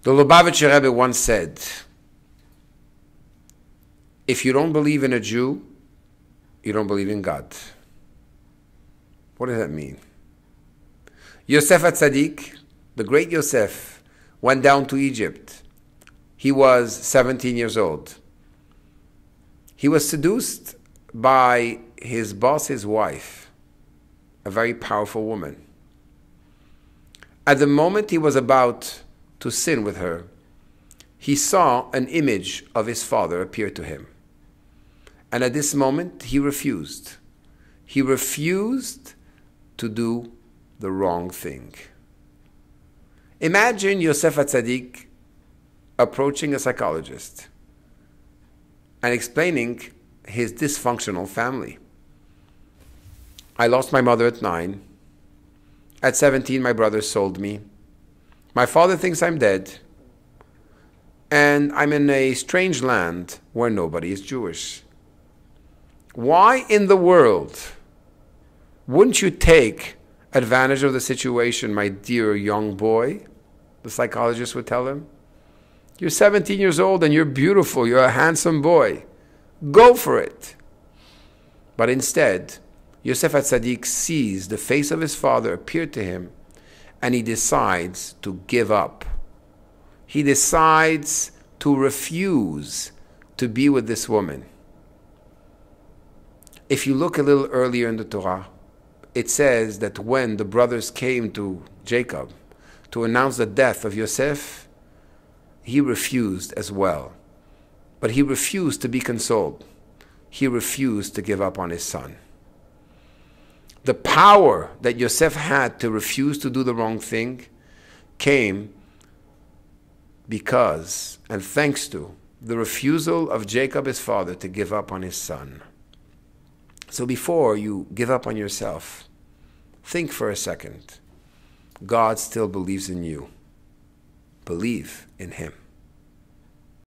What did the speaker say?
The Lubavitcher Rebbe once said, if you don't believe in a Jew, you don't believe in God. What does that mean? Yosef HaTzadik, the great Yosef, went down to Egypt. He was 17 years old. He was seduced by his boss's wife, a very powerful woman. At the moment he was about to sin with her, he saw an image of his father appear to him. And at this moment, he refused. He refused to do the wrong thing. Imagine Yosef HaTzadik approaching a psychologist and explaining his dysfunctional family. I lost my mother at 9. At 17, my brother sold me. My father thinks I'm dead. And I'm in a strange land where nobody is Jewish. Why in the world wouldn't you take advantage of the situation, my dear young boy? The psychologist would tell him. You're 17 years old and you're beautiful. You're a handsome boy. Go for it. But instead, Yosef HaTzadik sees the face of his father appear to him, and he decides to give up. He decides to refuse to be with this woman. If you look a little earlier in the Torah, it says that when the brothers came to Jacob to announce the death of Yosef, he refused as well. But he refused to be consoled. He refused to give up on his son. The power that Yosef had to refuse to do the wrong thing came because, and thanks to, the refusal of Jacob, his father, to give up on his son. So before you give up on yourself, think for a second. God still believes in you. Believe in Him.